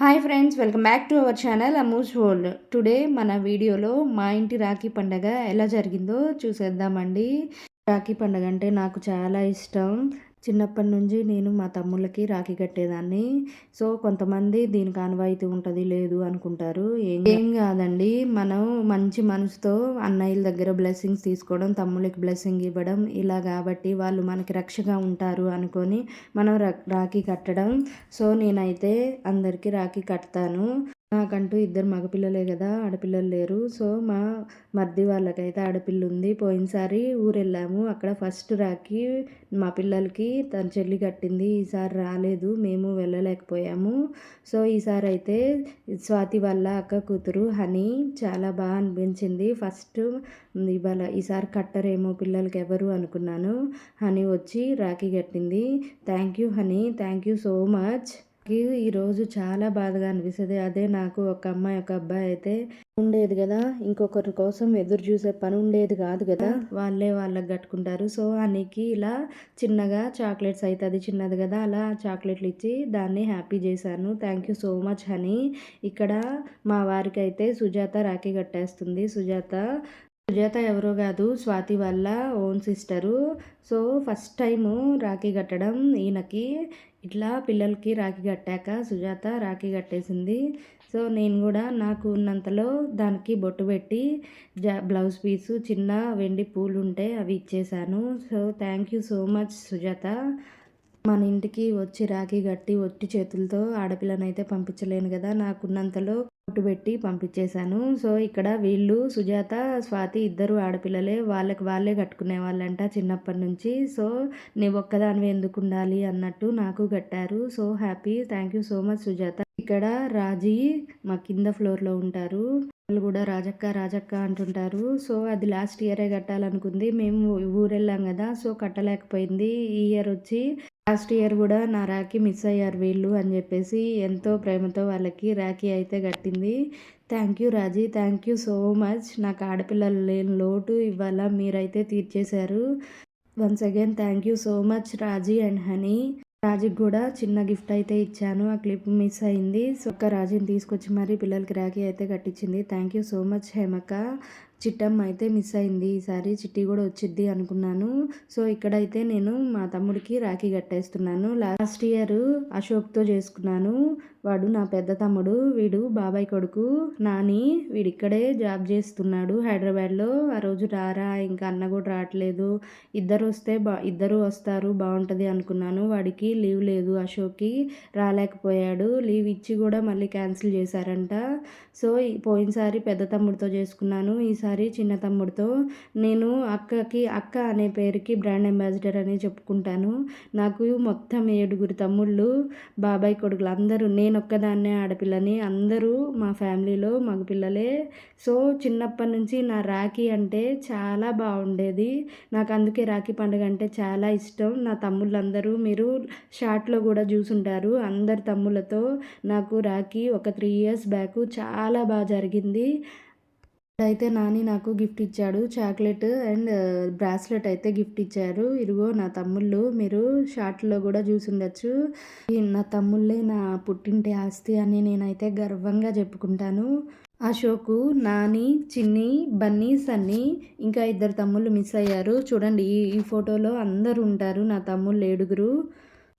Hi friends, welcome back to our channel Amuse World. Today మన వీడియోలో మా ఇంటి రాఖీ పండగ ఎలా జరిగిందో చూసేద్దామండి. రాఖీ పండగ అంటే నాకు చాలా ఇష్టం. చిన్నప్పటి నుంచి నేను మా తమ్ముళ్ళకి రాఖీ కట్టేదాన్ని. సో కొంతమంది దీనికి ఆనవాయితీ ఉంటుంది లేదు అనుకుంటారు. ఏం కాదండి, మనం మంచి మనసుతో అన్నయ్యల దగ్గర బ్లెస్సింగ్స్ తీసుకోవడం, తమ్ముళ్ళకి బ్లెస్సింగ్ ఇవ్వడం ఇలా కాబట్టి వాళ్ళు మనకి రక్షగా ఉంటారు అనుకొని మనం రాఖీ కట్టడం. సో నేనైతే అందరికీ రాఖీ కడతాను. నాకంటూ ఇద్దరు మగపిల్లలే కదా, ఆడపిల్లలు లేరు. సో మా మరిది వాళ్ళకైతే ఆడపిల్ల ఉంది. పోయినసారి ఊరెళ్ళాము, అక్కడ ఫస్ట్ రాఖీ మా పిల్లలకి తన చెల్లి కట్టింది. ఈసారి రాలేదు, మేము వెళ్ళలేకపోయాము. సో ఈసారి అయితే స్వాతి వాళ్ళ అక్క కూతురు హనీ చాలా బాగా అనిపించింది. ఫస్ట్ ఇవాళ ఈసారి కట్టరేమో పిల్లలకి ఎవరు అనుకున్నాను. హనీ వచ్చి రాఖీ కట్టింది. Thank you honey, thank you so much. ఈరోజు చాలా బాధగా అనిపిస్తుంది. అదే నాకు ఒక అమ్మాయి ఒక అబ్బాయి అయితే ఉండేది కదా, ఇంకొకరి కోసం ఎదురు చూసే పని ఉండేది కాదు కదా, వాళ్ళే వాళ్ళకి కట్టుకుంటారు. సో హనీకి ఇలా చిన్నగా చాక్లెట్స్ అయితే, అది చిన్నది కదా, అలా చాక్లెట్లు ఇచ్చి దాన్ని హ్యాపీ చేశాను. Thank you so much honey. ఇక్కడ మా వారికి అయితే సుజాత రాఖీ కట్టేస్తుంది. సుజాత ఎవరో కాదు, స్వాతి వాళ్ళ own sister. So first time Rakhi కట్టడం ఈయనకి. ఇట్లా పిల్లలకి రాఖీ కట్టాక సుజాత రాఖీ కట్టేసింది. సో నేను కూడా నాకు ఉన్నంతలో దానికి బొట్టు పెట్టి బ్లౌజ్ పీసు చిన్న వెండి పూలు ఉంటే అవి ఇచ్చేసాను. So thank you so much Sujatha. మన ఇంటికి వచ్చి రాఖీ కట్టి ఒట్టి చేతులతో ఆడపిల్లనైతే పంపించలేను కదా, నాకున్నంతలో బొట్టు పెట్టి పంపించేశాను. సో ఇక్కడ వీళ్ళు సుజాత స్వాతి ఇద్దరు ఆడపిల్లలే, వాళ్ళకి వాళ్ళే కట్టుకునే వాళ్ళంట చిన్నప్పటి నుంచి. సో నువ్వు ఒక్కదానివి ఎందుకు ఉండాలి అన్నట్టు నాకు కట్టారు. So happy, thank you so much Sujatha. ఇక్కడ రాజీ మా కింద ఫ్లోర్లో ఉంటారు, వాళ్ళు కూడా రాజక్క రాజక్క అంటుంటారు. సో అది లాస్ట్ ఇయరే కట్టాలనుకుంది, మేము ఊరెళ్ళాం కదా, సో కట్టలేకపోయింది. ఈ ఇయర్ వచ్చి లాస్ట్ ఇయర్ కూడా నా రాఖీ మిస్ అయ్యారు వీళ్ళు అని చెప్పేసి ఎంతో ప్రేమతో వాళ్ళకి రాఖీ అయితే కట్టింది. Thank you Raji, thank you so much. నాకు ఆడపిల్లలు లేని లోటు ఇవాళ మీరైతే తీర్చేశారు. Once again thank you so much Raji and Honey. రాజీకి కూడా చిన్న గిఫ్ట్ అయితే ఇచ్చాను, ఆ క్లిప్ మిస్ అయింది. సో ఒక్క రాజీని తీసుకొచ్చి మరి పిల్లలకి రాఖీ అయితే కట్టించింది. థ్యాంక్ యూ సో మచ్ హేమక్క. చిట్టమ్మ అయితే మిస్ అయింది, ఈసారి చిట్టి కూడా వచ్చిద్ది అనుకున్నాను. సో ఇక్కడైతే నేను మా తమ్ముడికి రాఖీ కట్టేస్తున్నాను. లాస్ట్ ఇయర్ అశోక్తో చేసుకున్నాను. వాడు నా పెద్ద తమ్ముడు, వీడు బాబాయ్ కొడుకు నాని. వీడు ఇక్కడే జాబ్ చేస్తున్నాడు హైదరాబాద్లో. ఆ రోజు రారా, ఇంకా అన్న కూడా రావట్లేదు, ఇద్దరు వస్తే ఇద్దరు వస్తారు బాగుంటుంది అనుకున్నాను. వాడికి లీవ్ లేదు, అశోక్కి రాలేకపోయాడు. లీవ్ ఇచ్చి కూడా మళ్ళీ క్యాన్సిల్ చేశారంట. సో పోయినసారి పెద్ద తమ్ముడితో చేసుకున్నాను, ఈసారి చిన్న తమ్ముడితో. నేను అక్క అనే పేరుకి బ్రాండ్ అంబాసిడర్ అని చెప్పుకుంటాను. నాకు మొత్తం 7 తమ్ముళ్ళు, బాబాయ్ కొడుకులు అందరూ, నేను ఒక్కదాన్నే ఆడపిల్లని. అందరూ మా ఫ్యామిలీలో మగపిల్లలే. సో చిన్నప్పటి నుంచి నా రాఖీ అంటే చాలా బాగుండేది. నాకు అందుకే రాఖీ పండుగ అంటే చాలా ఇష్టం. నా తమ్ముళ్ళందరూ మీరు షార్ట్లో కూడా చూసుంటారు, అందరు తమ్ముళ్ళతో నాకు రాఖీ ఒక 3 ఇయర్స్ బ్యాక్ చాలా బాగా జరిగింది. అయితే నాని నాకు గిఫ్ట్ ఇచ్చాడు, చాక్లెట్ అండ్ బ్రాస్లెట్ అయితే గిఫ్ట్ ఇచ్చారు. ఇదిగో నా తమ్ముళ్ళు, మీరు షార్ట్లో కూడా చూసుండొచ్చు. నా తమ్ముళ్ళే నా పుట్టింటి ఆస్తి అని నేనైతే గర్వంగా చెప్పుకుంటాను. అశోకు, నాని, చిన్ని, బన్నీ, సన్నీ, ఇంకా 2 తమ్ముళ్ళు మిస్ అయ్యారు. చూడండి ఈ ఫోటోలో అందరూ ఉంటారు నా తమ్ముళ్ళు 7.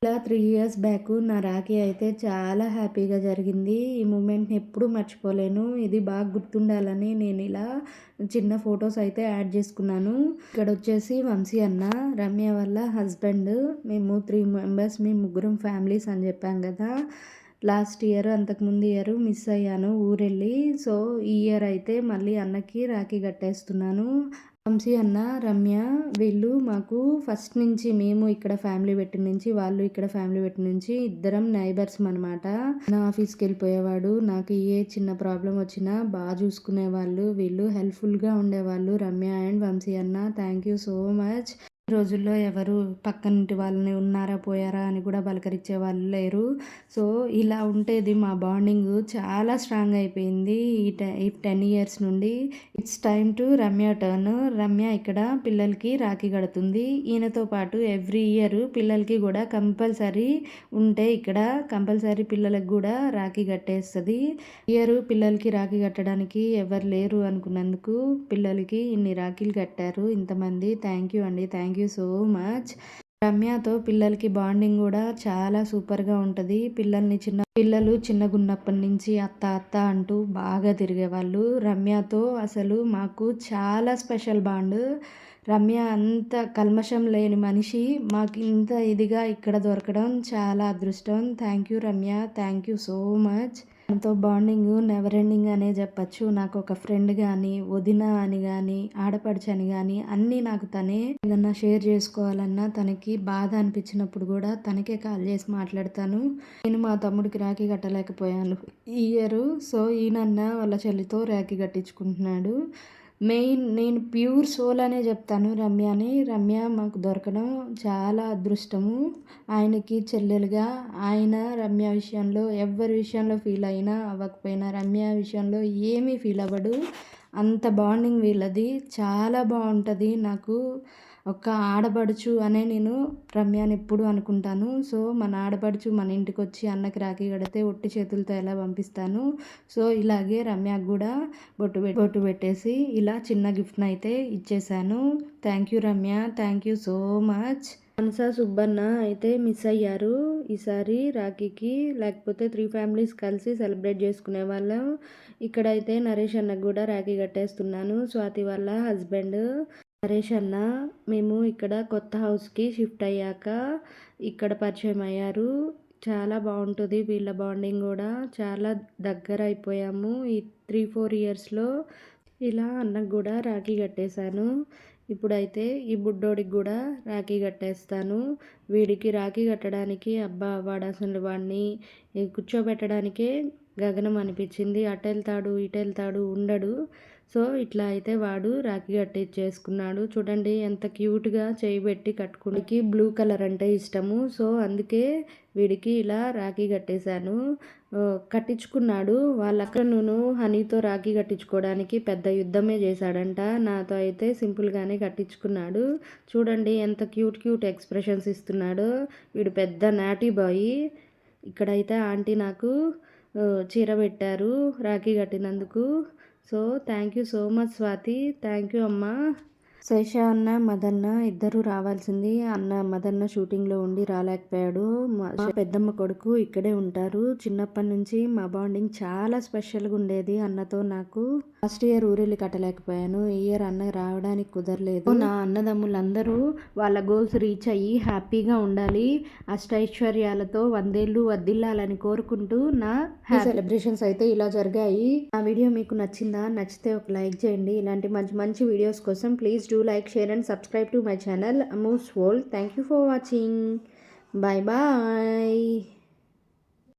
ఇలా 3 ఇయర్స్ బ్యాక్ నా రాఖీ అయితే చాలా హ్యాపీగా జరిగింది. ఈ మూమెంట్ని ఎప్పుడూ మర్చిపోలేను. ఇది బాగా గుర్తుండాలని నేను ఇలా చిన్న ఫొటోస్ అయితే యాడ్ చేసుకున్నాను. ఇక్కడ వచ్చేసి వంశీ అన్న, రమ్య వాళ్ళ హస్బెండ్, మేము 3 మెంబర్స్, మేము 3 ఫ్యామిలీస్ అని చెప్పాం కదా. లాస్ట్ ఇయర్ అంతకుముందు ఇయర్ మిస్ అయ్యాను ఊరెళ్ళి. సో ఈ ఇయర్ అయితే మళ్ళీ అన్నకి రాఖీ కట్టేస్తున్నాను. వంశీ అన్న, రమ్య వీళ్ళు మాకు ఫస్ట్ నుంచి, మేము ఇక్కడ ఫ్యామిలీ పెట్టిన నుంచి, వాళ్ళు ఇక్కడ ఫ్యామిలీ పెట్టిన నుంచి ఇద్దరం నైబర్స్ అనమాట. నా ఆఫీస్కి వెళ్ళిపోయేవాడు, నాకు ఏ చిన్న ప్రాబ్లం వచ్చినా బాగా చూసుకునేవాళ్ళు. వీళ్ళు హెల్ప్ఫుల్గా ఉండేవాళ్ళు రమ్య అండ్ వంశీ అన్న. Thank you so much. రోజుల్లో ఎవరు పక్కనింటి వాళ్ళని ఉన్నారా పోయారా అని కూడా పలకరించే వాళ్ళు లేరు. సో ఇలా ఉండేది మా బాండింగ్ చాలా స్ట్రాంగ్ అయిపోయింది ఈ 10 ఇయర్స్ నుండి. It's time to Ramya turn. Ramya ఇక్కడ పిల్లలకి రాఖీ కడుతుంది. ఈయనతో పాటు ఎవ్రీ ఇయర్ పిల్లలకి కూడా కంపల్సరీ ఉంటే ఇక్కడ కంపల్సరీ పిల్లలకు కూడా రాఖీ కట్టేస్తుంది. ఇయర్ పిల్లలకి రాఖీ కట్టడానికి ఎవరు లేరు అనుకున్నందుకు పిల్లలకి ఇన్ని రాఖీలు కట్టారు ఇంతమంది. థ్యాంక్ యూ అండి, థ్యాంక్ యూ సో మచ్. రమ్యతో పిల్లలకి బాండింగ్ కూడా చాలా సూపర్గా ఉంటుంది. పిల్లలు చిన్నగున్నప్పటి నుంచి అత్త అత్త అంటూ బాగా తిరిగేవాళ్ళు. రమ్యతో అసలు మాకు చాలా స్పెషల్ బాండ్. రమ్య అంత కల్మషం లేని మనిషి మాకు ఇంత ఇదిగా ఇక్కడ దొరకడం చాలా అదృష్టం. Thank you Ramya, thank you so much. తనతో బాండింగ్ నెవర్ ఎండింగ్ అనే చెప్పచ్చు. నాకు ఒక ఫ్రెండ్ కానీ, వదిన అని కానీ, ఆడపడుచు అని కానీ అన్నీ నాకు తనే. ఏదన్నా షేర్ చేసుకోవాలన్నా తనకి బాధ అనిపించినప్పుడు కూడా తనకే కాల్ చేసి మాట్లాడతాను. నేను మా తమ్ముడికి రాఖీ కట్టలేకపోయాను ఈ ఇయర్. సో ఈయనన్న వాళ్ళ చెల్లితో రాఖీ కట్టించుకుంటున్నాడు. నేను ప్యూర్ సోల్ అనే చెప్తాను రమ్యని. రమ్య మాకు దొరకడం చాలా అదృష్టము. ఆయనకి చెల్లెలుగా ఆయన రమ్య విషయంలో ఎవరి విషయంలో ఫీల్ అయినా అవ్వకపోయినా రమ్య విషయంలో ఏమీ ఫీల్ అవ్వడు. అంత బాండింగ్ వీళ్ళది చాలా బాగుంటుంది. నాకు ఒక ఆడపడుచు అనే నేను రమ్యని ఎప్పుడు అనుకుంటాను. సో మన ఆడపడుచు మన ఇంటికి వచ్చి అన్నకి రాఖీ కడితే ఒట్టి చేతులతో ఎలా పంపిస్తాను. సో ఇలాగే రమ్యకు కూడా బొట్టు పెట్టేసి ఇలా చిన్న గిఫ్ట్ని అయితే ఇచ్చేసాను. Thank you Ramya, thank you so much. Manasa Subbanna అయితే మిస్ అయ్యారు ఈసారి రాఖీకి. లేకపోతే 3 ఫ్యామిలీస్ కలిసి సెలబ్రేట్ చేసుకునే వాళ్ళం. ఇక్కడైతే నరేష్ అన్నకు కూడా రాఖీ కట్టేస్తున్నాను. స్వాతి వాళ్ళ హస్బెండ్ నరేష్ అన్న. మేము ఇక్కడ కొత్త హౌస్కి షిఫ్ట్ అయ్యాక ఇక్కడ పరిచయం అయ్యారు. చాలా బాగుంటుంది వీళ్ళ బాండింగ్ కూడా. చాలా దగ్గర అయిపోయాము ఈ 3-4 ఇయర్స్లో. ఇలా అన్నకు కూడా రాఖీ కట్టేశాను. ఇప్పుడైతే ఈ బుడ్డోడికి కూడా రాఖీ కట్టేస్తాను. వీడికి రాఖీ కట్టడానికి అబ్బా వాడు అసలు వాడిని కూర్చోబెట్టడానికే గగనం అనిపించింది. అటు వెళ్తాడు ఇటు వెళ్తాడు ఉండడు. సో ఇట్లా అయితే వాడు రాఖీ కట్టించేసుకున్నాడు. చూడండి ఎంత క్యూట్గా చేయబెట్టి కట్టుకునికి. బ్లూ కలర్ అంటే ఇష్టము. సో అందుకే వీడికి ఇలా రాఖీ కట్టేశాను. కట్టించుకున్నాడు. వాళ్ళక్కడ నేను హనీతో రాఖీ కట్టించుకోవడానికి పెద్ద యుద్ధమే చేశాడంట. నాతో అయితే సింపుల్గానే కట్టించుకున్నాడు. చూడండి ఎంత క్యూట్ ఎక్స్ప్రెషన్స్ ఇస్తున్నాడో. వీడు పెద్ద నాటీ బాయ్. ఇక్కడైతే ఆంటీ నాకు చీర పెట్టారు రాఖీ కట్టినందుకు. So thank you so much Swathi, thank you అమ్మ. శేష అన్న మదన్న ఇద్దరు రావాల్సింది. మదన్న షూటింగ్లో ఉండి రాలేకపోయాడు. మా పెద్దమ్మ కొడుకు ఇక్కడే ఉంటారు. చిన్నప్పటి నుంచి మా బాండింగ్ చాలా స్పెషల్గా ఉండేది అన్నతో నాకు. లాస్ట్ ఇయర్ ఊరెళ్ళి కట్టలేకపోయాను. ఈ ఇయర్ అన్న రావడానికి కుదరలేదు. నా అన్నదమ్ములందరూ వాళ్ళ గోల్స్ రీచ్ అయ్యి హ్యాపీగా ఉండాలి, అష్టైశ్వర్యాలతో 100 ఏళ్ళు వర్ధిల్లాలని కోరుకుంటూ నా సెలబ్రేషన్స్ అయితే ఇలా జరిగాయి. ఆ వీడియో మీకు నచ్చిందా? నచ్చితే ఒక లైక్ చేయండి. ఇలాంటి మంచి వీడియోస్ కోసం please do like, share and subscribe to my channel Amu's World. Thank you for watching. Bye bye.